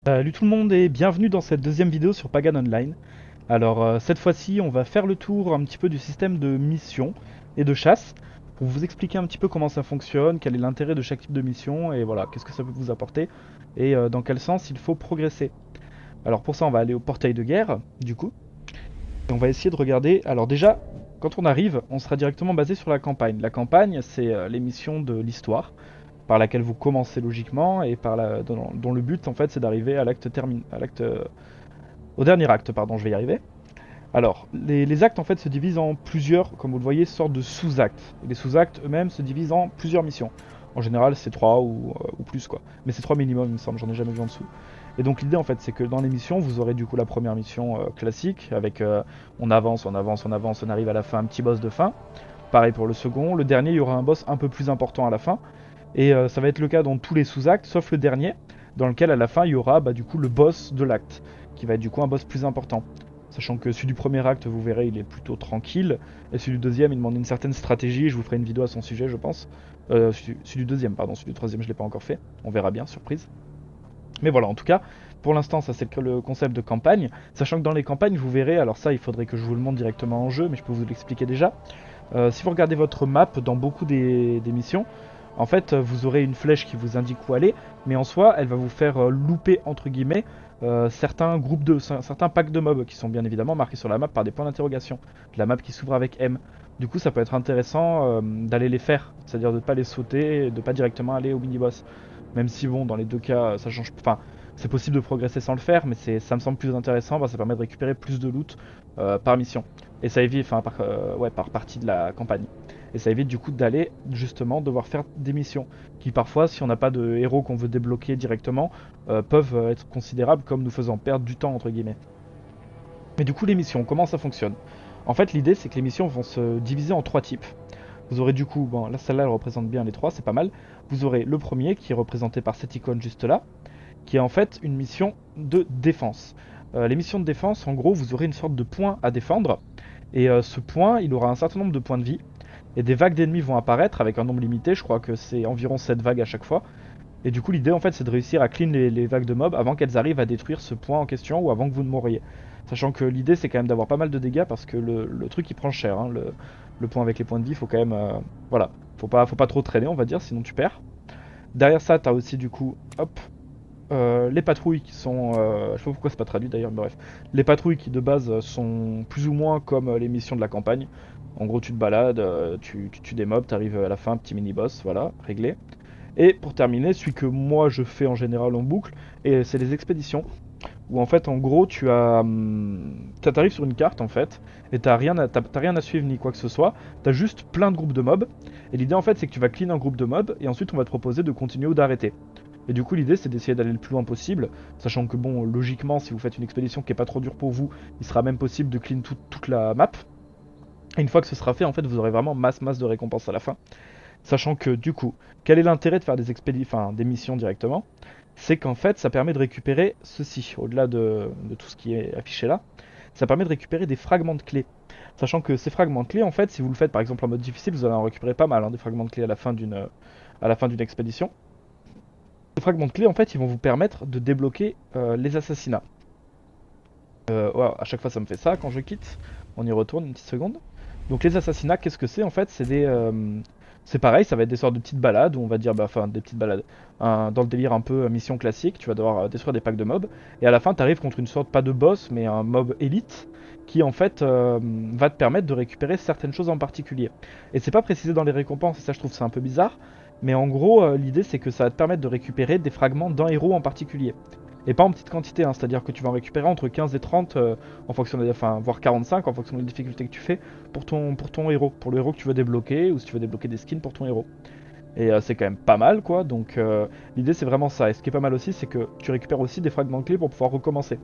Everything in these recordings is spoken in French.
Salut tout le monde et bienvenue dans cette deuxième vidéo sur Pagan Online. Alors cette fois-ci on va faire le tour un petit peu du système de mission et de chasse pour vous expliquer un petit peu comment ça fonctionne, quel est l'intérêt de chaque type de mission et voilà, qu'est-ce que ça peut vous apporter et dans quel sens il faut progresser. Alors pour ça on va aller au portail de guerre du coup et on va essayer de regarder. Alors déjà quand on arrive on sera directement basé sur la campagne. La campagne c'est les missions de l'histoire par laquelle vous commencez logiquement et dont le but en fait c'est d'arriver à l'acte au dernier acte, pardon, je vais y arriver. Alors, les actes en fait se divisent en plusieurs, comme vous le voyez, sortes de sous-actes. Et les sous-actes eux-mêmes se divisent en plusieurs missions. En général, c'est 3 ou plus quoi. Mais c'est 3 minimum, il me semble, j'en ai jamais vu en dessous. Et donc l'idée en fait c'est que dans les missions, vous aurez du coup la première mission classique, avec on avance, on avance, on avance, on arrive à la fin, un petit boss de fin. Pareil pour le second. Le dernier, il y aura un boss un peu plus important à la fin. Et ça va être le cas dans tous les sous-actes, sauf le dernier, dans lequel à la fin il y aura du coup le boss de l'acte, qui va être du coup un boss plus important. Sachant que celui du premier acte, vous verrez, il est plutôt tranquille, et celui du deuxième, il demande une certaine stratégie, je vous ferai une vidéo à son sujet, je pense. Celui du deuxième, pardon, celui du troisième, je l'ai pas encore fait, on verra bien, surprise. Mais voilà, en tout cas, pour l'instant, ça c'est le concept de campagne, sachant que dans les campagnes, vous verrez, alors ça, il faudrait que je vous le montre directement en jeu, mais je peux vous l'expliquer déjà. Si vous regardez votre map dans beaucoup des missions, en fait, vous aurez une flèche qui vous indique où aller, mais en soi, elle va vous faire louper, entre guillemets, certains packs de mobs qui sont bien évidemment marqués sur la map par des points d'interrogation. La map qui s'ouvre avec M. Du coup, ça peut être intéressant d'aller les faire, c'est-à-dire de ne pas les sauter et de pas directement aller au mini-boss. Même si, bon, dans les deux cas, ça change. Enfin, c'est possible de progresser sans le faire, mais ça me semble plus intéressant, ça permet de récupérer plus de loot par mission. Et ça évite, enfin, par partie de la campagne. Et ça évite du coup d'aller justement devoir faire des missions qui parfois, si on n'a pas de héros qu'on veut débloquer directement, peuvent être considérables comme nous faisant perdre du temps entre guillemets. Mais du coup les missions, comment ça fonctionne? En fait l'idée c'est que les missions vont se diviser en trois types. Vous aurez du coup, bon là celle-là elle représente bien les trois, c'est pas mal. Vous aurez le premier qui est représenté par cette icône juste là, qui est en fait une mission de défense. Les missions de défense, en gros, vous aurez une sorte de point à défendre, et ce point, il aura un certain nombre de points de vie, et des vagues d'ennemis vont apparaître avec un nombre limité, je crois que c'est environ 7 vagues à chaque fois. Et du coup, l'idée en fait, c'est de réussir à clean les vagues de mobs avant qu'elles arrivent à détruire ce point en question ou avant que vous ne mouriez. Sachant que l'idée, c'est quand même d'avoir pas mal de dégâts parce que le truc il prend cher. Hein, le point avec les points de vie, faut quand même. Voilà, faut pas trop traîner, on va dire, sinon tu perds. Derrière ça, t'as aussi du coup, hop, les patrouilles qui sont. Je sais pas pourquoi c'est pas traduit d'ailleurs, mais bref. Les patrouilles qui de base sont plus ou moins comme les missions de la campagne. En gros, tu te balades, tu tues des mobs, t'arrives à la fin, petit mini-boss, voilà, réglé. Et pour terminer, celui que moi je fais en général en boucle, et c'est les expéditions. Où en fait, en gros, t'arrives sur une carte en fait, et t'as rien à suivre ni quoi que ce soit. T'as juste plein de groupes de mobs. Et l'idée en fait, c'est que tu vas clean un groupe de mobs, et ensuite on va te proposer de continuer ou d'arrêter. Et du coup, l'idée, c'est d'essayer d'aller le plus loin possible, sachant que, bon, logiquement, si vous faites une expédition qui est pas trop dure pour vous, il sera même possible de clean toute la map. Et une fois que ce sera fait, en fait, vous aurez vraiment masse de récompenses à la fin. Sachant que, du coup, quel est l'intérêt de faire des missions directement? C'est qu'en fait, ça permet de récupérer ceci, au-delà de tout ce qui est affiché là. Ça permet de récupérer des fragments de clés. Sachant que ces fragments de clés, en fait, si vous le faites par exemple en mode difficile, vous allez en récupérer pas mal, hein, des fragments de clés à la fin d'une expédition. Ces fragments de clés, en fait, ils vont vous permettre de débloquer les assassinats. Ouais, à chaque fois, ça me fait ça quand je quitte. On y retourne une petite seconde. Donc, les assassinats, qu'est-ce que c'est en fait? C'est pareil, ça va être des sortes de petites balades où on va dire, enfin, des petites balades. Dans le délire un peu mission classique, tu vas devoir détruire des packs de mobs. Et à la fin, tu arrives contre une sorte, pas de boss, mais un mob élite qui en fait va te permettre de récupérer certaines choses en particulier. Et c'est pas précisé dans les récompenses, et ça, je trouve c'est un peu bizarre. Mais en gros, l'idée c'est que ça va te permettre de récupérer des fragments d'un héros en particulier. Et pas en petite quantité, hein, c'est-à-dire que tu vas en récupérer entre 15 et 30, en fonction enfin, voire 45 en fonction des difficultés que tu fais pour ton héros, pour le héros que tu veux débloquer, ou si tu veux débloquer des skins pour ton héros. Et c'est quand même pas mal quoi, donc l'idée c'est vraiment ça. Et ce qui est pas mal aussi, c'est que tu récupères aussi des fragments de clés pour pouvoir recommencer.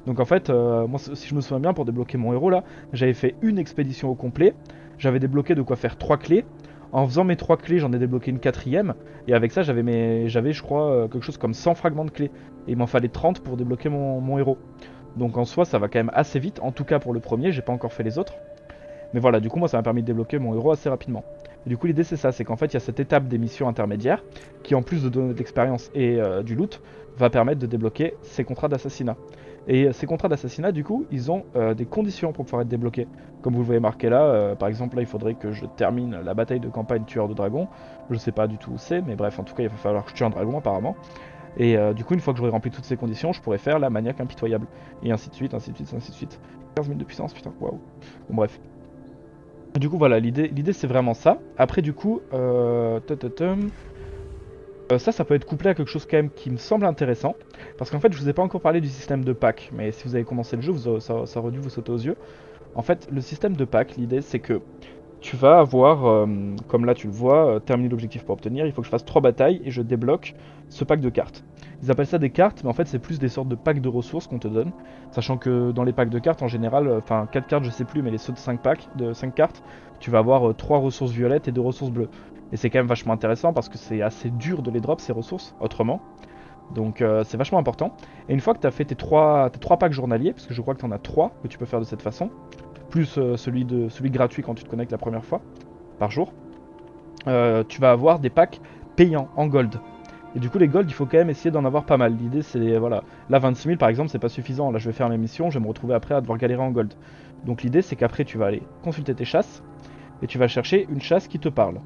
Donc en fait, moi si je me souviens bien, pour débloquer mon héros là, j'avais fait une expédition au complet, j'avais débloqué de quoi faire 3 clés. En faisant mes 3 clés, j'en ai débloqué une quatrième, et avec ça j'avais je crois quelque chose comme 100 fragments de clés. Et il m'en fallait 30 pour débloquer mon héros. Donc en soi ça va quand même assez vite, en tout cas pour le premier, j'ai pas encore fait les autres. Mais voilà, du coup moi ça m'a permis de débloquer mon héros assez rapidement. Et du coup l'idée c'est ça, c'est qu'en fait il y a cette étape des missions intermédiaires qui en plus de donner de l'expérience et du loot va permettre de débloquer ces contrats d'assassinat. Et ces contrats d'assassinat du coup ils ont des conditions pour pouvoir être débloqués. Comme vous le voyez marqué là, par exemple là il faudrait que je termine la bataille de campagne tueur de dragon. Je sais pas du tout où c'est, mais bref en tout cas il va falloir que je tue un dragon apparemment. Et du coup, une fois que j'aurai rempli toutes ces conditions, je pourrais faire la maniaque impitoyable. Et ainsi de suite, ainsi de suite, ainsi de suite. 15 000 de puissance, putain, waouh. Bon, bref. Du coup, voilà, l'idée c'est vraiment ça. Après, du coup, ça peut être couplé à quelque chose quand même qui me semble intéressant. Parce qu'en fait, je vous ai pas encore parlé du système de pack. Mais si vous avez commencé le jeu, ça aurait dû vous sauter aux yeux. En fait, le système de pack, l'idée c'est que tu vas avoir, comme là tu le vois, terminer l'objectif pour obtenir, il faut que je fasse 3 batailles et je débloque ce pack de cartes. Ils appellent ça des cartes, mais en fait c'est plus des sortes de packs de ressources qu'on te donne. Sachant que dans les packs de cartes en général, enfin 4 cartes je sais plus, mais les ceux de 5 packs, de 5 cartes, tu vas avoir 3 ressources violettes et 2 ressources bleues. Et c'est quand même vachement intéressant parce que c'est assez dur de les drop ces ressources, autrement. Donc c'est vachement important. Et une fois que tu as fait tes 3 packs journaliers, parce que je crois que tu en as 3 que tu peux faire de cette façon, plus celui gratuit quand tu te connectes la première fois, par jour, tu vas avoir des packs payants en gold. Et du coup, les gold, il faut quand même essayer d'en avoir pas mal. L'idée, c'est, voilà, là, 26 000 par exemple, c'est pas suffisant. Là, je vais faire mes missions, je vais me retrouver après à devoir galérer en gold. Donc, l'idée, c'est qu'après, tu vas aller consulter tes chasses et tu vas chercher une chasse qui te parle.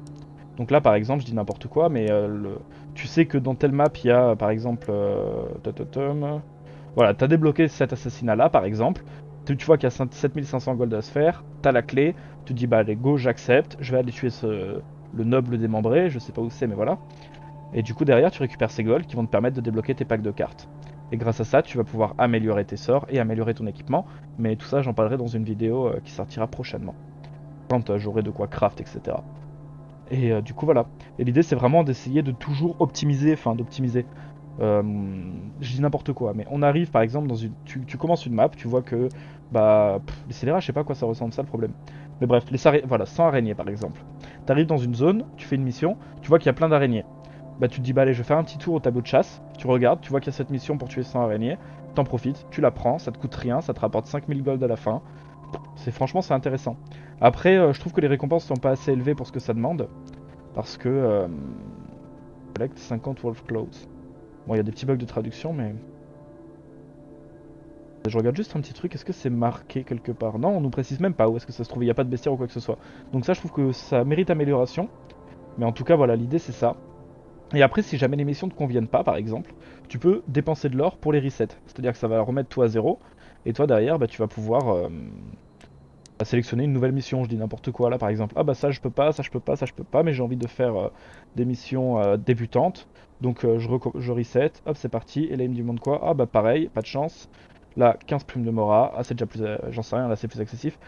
Donc, là, par exemple, je dis n'importe quoi, mais tu sais que dans telle map, il y a par exemple. Voilà, t'as débloqué cet assassinat là, par exemple. Tu vois qu'il y a 7500 gold à se faire, t'as la clé, tu te dis bah allez go j'accepte, je vais aller tuer le noble démembré, je sais pas où c'est mais voilà. Et du coup derrière tu récupères ces golds qui vont te permettre de débloquer tes packs de cartes. Et grâce à ça tu vas pouvoir améliorer tes sorts et améliorer ton équipement, mais tout ça j'en parlerai dans une vidéo qui sortira prochainement. Quand j'aurai de quoi craft etc. Et du coup voilà. Et l'idée c'est vraiment d'essayer de toujours optimiser, enfin d'optimiser. Euh, je dis n'importe quoi, mais on arrive par exemple dans une. Tu commences une map, tu vois que. Bah. Les scélérats, je sais pas à quoi ça ressemble, ça le problème. Mais bref, voilà, 100 araignées par exemple. T'arrives dans une zone, tu fais une mission, tu vois qu'il y a plein d'araignées. Bah tu te dis, bah allez, je vais faire un petit tour au tableau de chasse. Tu regardes, tu vois qu'il y a cette mission pour tuer 100 araignées. T'en profites, tu la prends, ça te coûte rien, ça te rapporte 5000 gold à la fin. Franchement, c'est intéressant. Après, je trouve que les récompenses sont pas assez élevées pour ce que ça demande. Parce que. Collect 50 wolf claws. Bon, il y a des petits bugs de traduction, mais... Je regarde juste un petit truc, est-ce que c'est marqué quelque part? Non, on nous précise même pas où est-ce que ça se trouve, il n'y a pas de bestiaire ou quoi que ce soit. Donc ça, je trouve que ça mérite amélioration. Mais en tout cas, voilà, l'idée c'est ça. Et après, si jamais les missions ne te conviennent pas, par exemple, tu peux dépenser de l'or pour les resets. C'est-à-dire que ça va remettre tout à zéro. Et toi, derrière, bah, tu vas pouvoir sélectionner une nouvelle mission. Je dis n'importe quoi, là, par exemple. Ah bah ça, je peux pas, ça, je peux pas, ça, je peux pas, mais j'ai envie de faire des missions débutantes. Donc je reset, hop, c'est parti. Et là, il me demande quoi? Ah bah pareil, pas de chance. Là, 15 primes de Mora. Ah, c'est déjà plus. J'en sais rien, là, c'est plus excessif.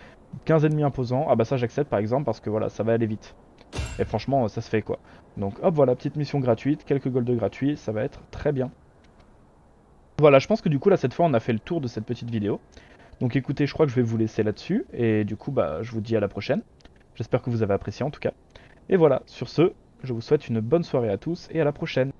15 ennemis imposants. Ah bah ça, j'accepte par exemple parce que voilà, ça va aller vite. Et franchement, ça se fait quoi. Donc hop, voilà, petite mission gratuite, quelques golds gratuits, ça va être très bien. Voilà, je pense que du coup, là, cette fois, on a fait le tour de cette petite vidéo. Donc écoutez, je crois que je vais vous laisser là-dessus. Et du coup, bah, je vous dis à la prochaine. J'espère que vous avez apprécié en tout cas. Et voilà, sur ce, je vous souhaite une bonne soirée à tous et à la prochaine.